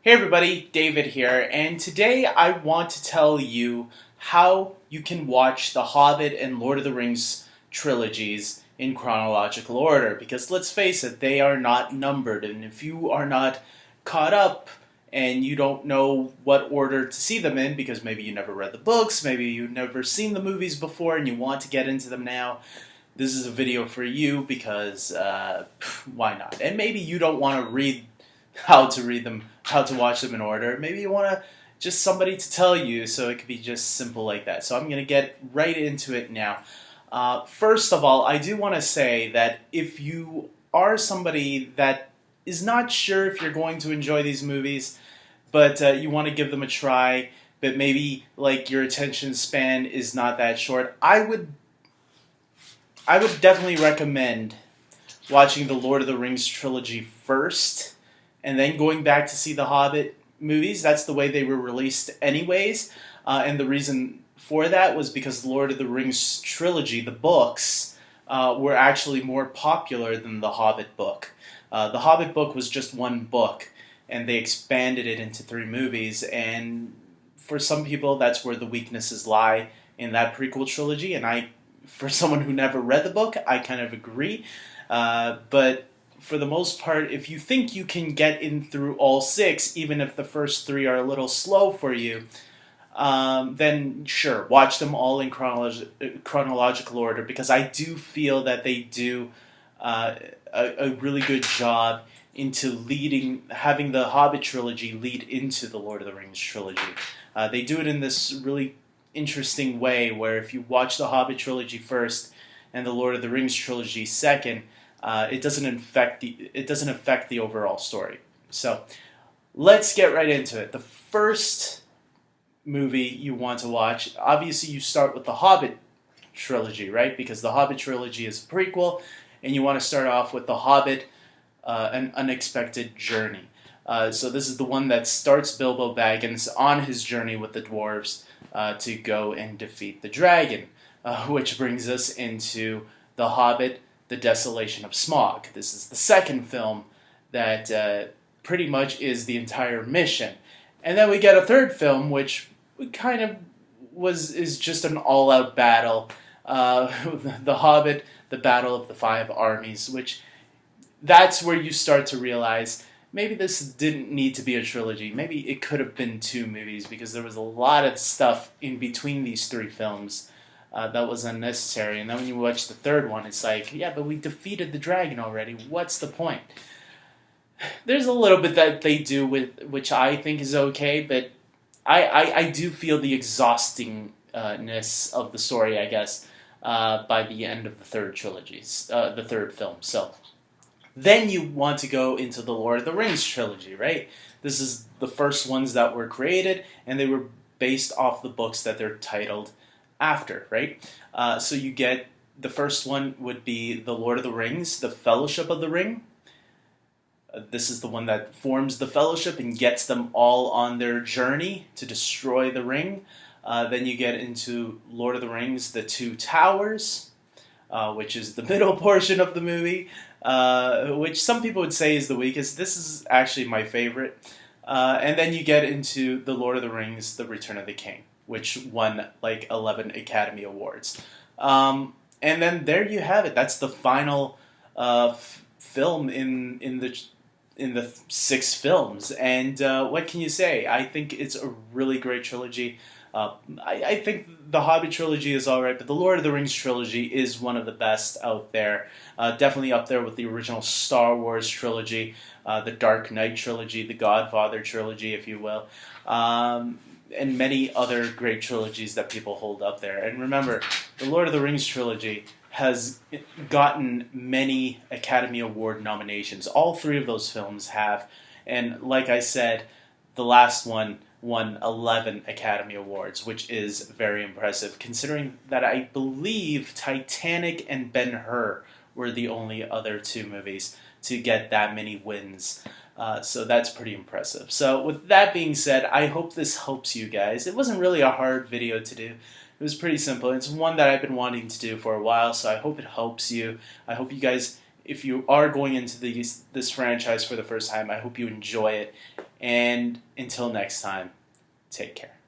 Hey everybody, David here, and today I want to tell you how you can watch the Hobbit and Lord of the Rings trilogies in chronological order, because let's face it, they are not numbered, and if you are not caught up and you don't know what order to see them in, because maybe you never read the books, maybe you've never seen the movies before and you want to get into them now, this is a video for you because why not? And maybe you don't want to read how to read them, how to watch them in order. Maybe you want to just somebody to tell you, so it could be just simple like that. So I'm going to get right into it now. First of all, I do want to say that if you are somebody that is not sure if you're going to enjoy these movies, but you want to give them a try, but maybe like your attention span is not that short, I would definitely recommend watching the Lord of the Rings trilogy first, and then going back to see the Hobbit movies. That's the way they were released anyways, and the reason for that was because the Lord of the Rings trilogy, the books, were actually more popular than the Hobbit book. The Hobbit book was just one book, and they expanded it into 3 movies, and for some people that's where the weaknesses lie in that prequel trilogy, and for someone who never read the book, I kind of agree, but for the most part, if you think you can get in through all 6, even if the first 3 are a little slow for you, then sure, watch them all in chronological order, because I do feel that they do a really good job into having the Hobbit trilogy lead into the Lord of the Rings trilogy. They do it in this really interesting way, where if you watch the Hobbit trilogy first and the Lord of the Rings trilogy second, it doesn't affect the overall story. So let's get right into it. The first movie you want to watch, obviously you start with the Hobbit trilogy, right? Because the Hobbit trilogy is a prequel, and you want to start off with the Hobbit, An Unexpected Journey. So this is the one that starts Bilbo Baggins on his journey with the dwarves to go and defeat the dragon, which brings us into the Hobbit, The Desolation of Smaug. This is the second film that pretty much is the entire mission. And then we get a third film, which kind of is just an all-out battle. The Hobbit, The Battle of the Five Armies, which that's where you start to realize maybe this didn't need to be a trilogy. Maybe it could have been 2 movies, because there was a lot of stuff in between these 3 films that was unnecessary. And then when you watch the third one, it's like, yeah, but we defeated the dragon already. What's the point? There's a little bit that they do which I think is okay, but I do feel the exhaustingness of the story, I guess, by the end of the third the third film. So then you want to go into the Lord of the Rings trilogy, right? This is the first ones that were created, and they were based off the books that they're titled after, right? So you get, the first one would be the Lord of the Rings, the Fellowship of the Ring. This is the one that forms the Fellowship and gets them all on their journey to destroy the ring. Then you get into Lord of the Rings, The Two Towers, which is the middle portion of the movie, which some people would say is the weakest. This is actually my favorite. And then you get into the Lord of the Rings, The Return of the King, which won like 11 Academy Awards. And then there you have it. That's the final film in the 6 films. And what can you say? I think it's a really great trilogy. I think the Hobbit trilogy is alright, but the Lord of the Rings trilogy is one of the best out there. Definitely up there with the original Star Wars trilogy, the Dark Knight trilogy, the Godfather trilogy, if you will. And many other great trilogies that people hold up there. And remember, the Lord of the Rings trilogy has gotten many Academy Award nominations. All 3 of those films have. And like I said, the last one won 11 Academy Awards, which is very impressive, considering that I believe Titanic and Ben-Hur were the only other 2 movies to get that many wins. So that's pretty impressive. So with that being said, I hope this helps you guys. It wasn't really a hard video to do. It was pretty simple. It's one that I've been wanting to do for a while, so I hope it helps you. I hope you guys if you are going into this franchise for the first time, I hope you enjoy it. And until next time, take care.